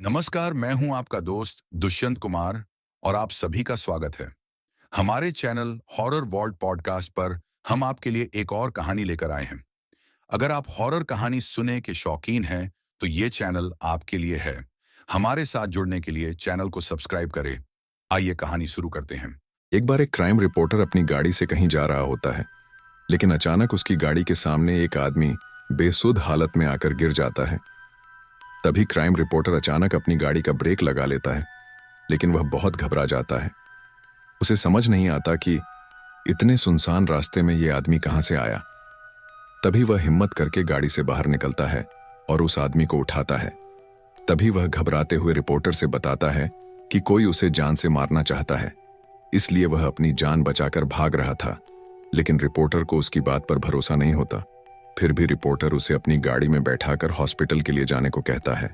नमस्कार, मैं हूं आपका दोस्त दुष्यंत कुमार और आप सभी का स्वागत है। हमारे चैनल हॉरर वॉल्ट पॉडकास्ट पर हम आपके लिए एक और कहानी लेकर आए हैं। अगर आप हॉरर कहानी सुनने के शौकीन हैं, तो ये चैनल आपके लिए है। हमारे साथ जुड़ने के लिए चैनल को सब्सक्राइब करें। आइए कहानी शुरू करते हैं। एक बार एक क्राइम रिपोर्टर अपनी गाड़ी से कहीं जा रहा होता है, लेकिन अचानक उसकी गाड़ी के सामने एक आदमी बेसुध हालत में आकर गिर जाता है। तभी क्राइम रिपोर्टर अचानक अपनी गाड़ी का ब्रेक लगा लेता है, लेकिन वह बहुत घबरा जाता है। उसे समझ नहीं आता कि इतने सुनसान रास्ते में ये आदमी कहां से आया। तभी वह हिम्मत करके गाड़ी से बाहर निकलता है और उस आदमी को उठाता है। तभी वह घबराते हुए रिपोर्टर से बताता है कि कोई उसे जान से मारना चाहता है, इसलिए वह अपनी जान बचाकर भाग रहा था। लेकिन रिपोर्टर को उसकी बात पर भरोसा नहीं होता। फिर भी रिपोर्टर उसे अपनी गाड़ी में बैठाकर हॉस्पिटल के लिए जाने को कहता है,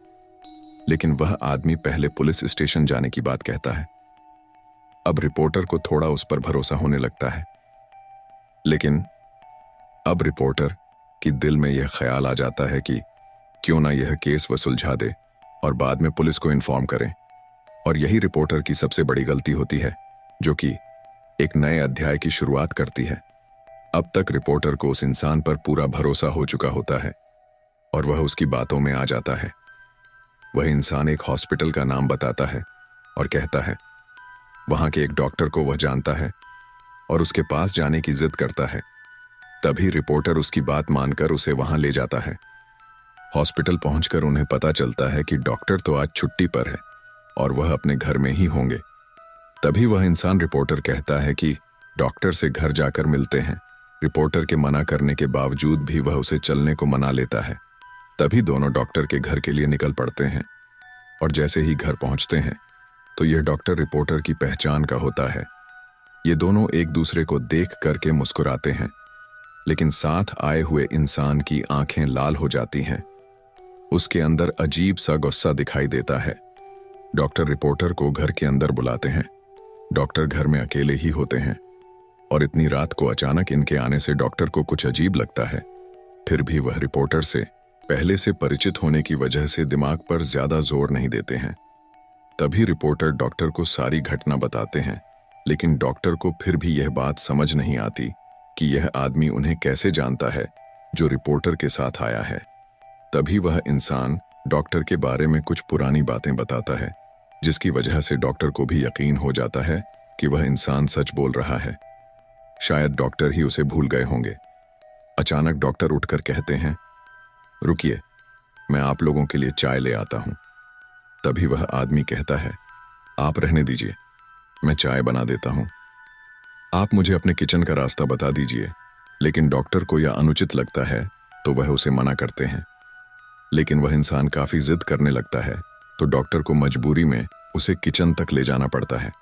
लेकिन वह आदमी पहले पुलिस स्टेशन जाने की बात कहता है। अब रिपोर्टर को थोड़ा उस पर भरोसा होने लगता है, लेकिन अब रिपोर्टर की दिल में यह ख्याल आ जाता है कि क्यों ना यह केस वह सुलझा दे और बाद में पुलिस को इन्फॉर्म करें। और यही रिपोर्टर की सबसे बड़ी गलती होती है, जो कि एक नए अध्याय की शुरुआत करती है। अब तक रिपोर्टर को उस इंसान पर पूरा भरोसा हो चुका होता है और वह उसकी बातों में आ जाता है। वह इंसान एक हॉस्पिटल का नाम बताता है और कहता है वहां के एक डॉक्टर को वह जानता है और उसके पास जाने की जिद करता है। तभी रिपोर्टर उसकी बात मानकर उसे वहां ले जाता है। हॉस्पिटल पहुंचकर उन्हें पता चलता है कि डॉक्टर तो आज छुट्टी पर है और वह अपने घर में ही होंगे। तभी वह इंसान रिपोर्टर कहता है कि डॉक्टर से घर जाकर मिलते हैं। रिपोर्टर के मना करने के बावजूद भी वह उसे चलने को मना लेता है। तभी दोनों डॉक्टर के घर के लिए निकल पड़ते हैं और जैसे ही घर पहुंचते हैं तो यह डॉक्टर रिपोर्टर की पहचान का होता है। ये दोनों एक दूसरे को देख करके मुस्कुराते हैं, लेकिन साथ आए हुए इंसान की आंखें लाल हो जाती हैं। उसके अंदर अजीब सा गुस्सा दिखाई देता है। डॉक्टर रिपोर्टर को घर के अंदर बुलाते हैं। डॉक्टर घर में अकेले ही होते हैं और इतनी रात को अचानक इनके आने से डॉक्टर को कुछ अजीब लगता है। फिर भी वह रिपोर्टर से पहले से परिचित होने की वजह से दिमाग पर ज्यादा जोर नहीं देते हैं। तभी रिपोर्टर डॉक्टर को सारी घटना बताते हैं, लेकिन डॉक्टर को फिर भी यह बात समझ नहीं आती कि यह आदमी उन्हें कैसे जानता है जो रिपोर्टर के साथ आया है। तभी वह इंसान डॉक्टर के बारे में कुछ पुरानी बातें बताता है, जिसकी वजह से डॉक्टर को भी यकीन हो जाता है कि वह इंसान सच बोल रहा है। शायद डॉक्टर ही उसे भूल गए होंगे। अचानक डॉक्टर उठकर कहते हैं, रुकिए, मैं आप लोगों के लिए चाय ले आता हूं। तभी वह आदमी कहता है, आप रहने दीजिए, मैं चाय बना देता हूं। आप मुझे अपने किचन का रास्ता बता दीजिए। लेकिन डॉक्टर को यह अनुचित लगता है तो वह उसे मना करते हैं, लेकिन वह इंसान काफी जिद करने लगता है तो डॉक्टर को मजबूरी में उसे किचन तक ले जाना पड़ता है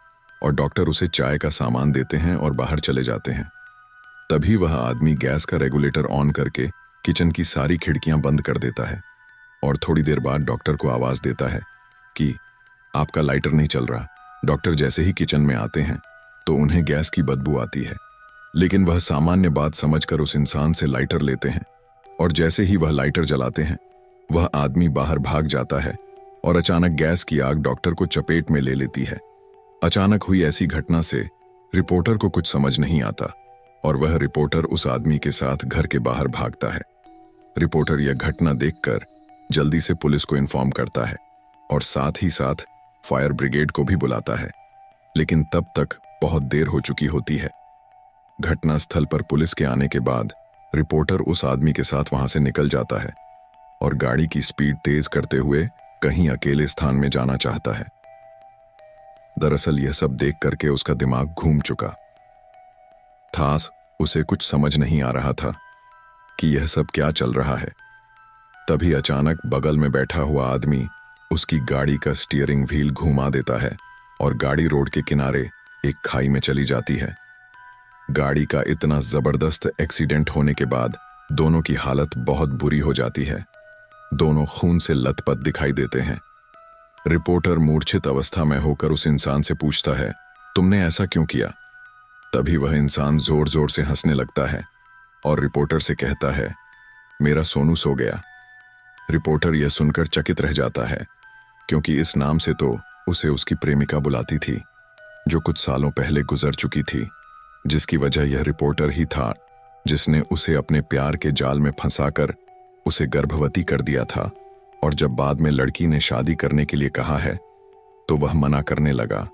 और डॉक्टर उसे चाय का सामान देते हैं और बाहर चले जाते हैं। तभी वह आदमी गैस का रेगुलेटर ऑन करके किचन की सारी खिड़कियां बंद कर देता है और थोड़ी देर बाद डॉक्टर को आवाज देता है कि आपका लाइटर नहीं चल रहा। डॉक्टर जैसे ही किचन में आते हैं तो उन्हें गैस की बदबू आती है, लेकिन वह सामान्य बात समझकर उस इंसान से लाइटर लेते हैं और जैसे ही वह लाइटर जलाते हैं वह आदमी बाहर भाग जाता है और अचानक गैस की आग डॉक्टर को चपेट में ले लेती है। अचानक हुई ऐसी घटना से रिपोर्टर को कुछ समझ नहीं आता और वह रिपोर्टर उस आदमी के साथ घर के बाहर भागता है। रिपोर्टर यह घटना देखकर जल्दी से पुलिस को इन्फॉर्म करता है और साथ ही साथ फायर ब्रिगेड को भी बुलाता है, लेकिन तब तक बहुत देर हो चुकी होती है। घटनास्थल पर पुलिस के आने के बाद रिपोर्टर उस आदमी के साथ वहां से निकल जाता है और गाड़ी की स्पीड तेज करते हुए कहीं अकेले स्थान में जाना चाहता है। दरअसल यह सब देख करके उसका दिमाग घूम चुका था। उसे कुछ समझ नहीं आ रहा था कि यह सब क्या चल रहा है। तभी अचानक बगल में बैठा हुआ आदमी उसकी गाड़ी का स्टीयरिंग व्हील घुमा देता है और गाड़ी रोड के किनारे एक खाई में चली जाती है। गाड़ी का इतना जबरदस्त एक्सीडेंट होने के बाद दोनों की हालत बहुत बुरी हो जाती है। दोनों खून से लथपथ दिखाई देते हैं। रिपोर्टर मूर्छित अवस्था में होकर उस इंसान से पूछता है, तुमने ऐसा क्यों किया? तभी वह इंसान जोर जोर से हंसने लगता है और रिपोर्टर से कहता है, मेरा सोनू सो गया। रिपोर्टर यह सुनकर चकित रह जाता है क्योंकि इस नाम से तो उसे उसकी प्रेमिका बुलाती थी, जो कुछ सालों पहले गुजर चुकी थी, जिसकी वजह यह रिपोर्टर ही था जिसने उसे अपने प्यार के जाल में फंसाकर उसे गर्भवती कर दिया था। और जब बाद में लड़की ने शादी करने के लिए कहा है तो वह मना करने लगा,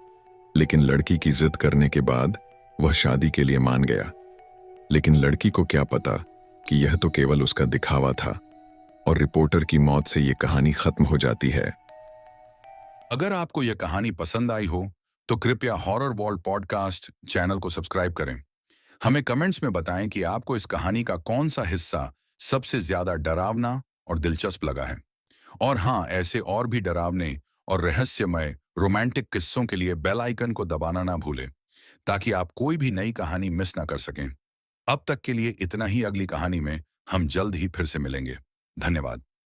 लेकिन लड़की की जिद करने के बाद वह शादी के लिए मान गया। लेकिन लड़की को क्या पता कि यह तो केवल उसका दिखावा था और रिपोर्टर की मौत से यह कहानी खत्म हो जाती है। अगर आपको यह कहानी पसंद आई हो तो कृपया हॉरर वॉल्ट पॉडकास्ट चैनल को सब्सक्राइब करें। हमें कमेंट्स में बताएं कि आपको इस कहानी का कौन सा हिस्सा सबसे ज्यादा डरावना और दिलचस्प लगा है। और हाँ, ऐसे और भी डरावने और रहस्यमय रोमांटिक किस्सों के लिए बेल आइकन को दबाना ना भूलें, ताकि आप कोई भी नई कहानी मिस ना कर सकें। अब तक के लिए इतना ही। अगली कहानी में हम जल्द ही फिर से मिलेंगे। धन्यवाद।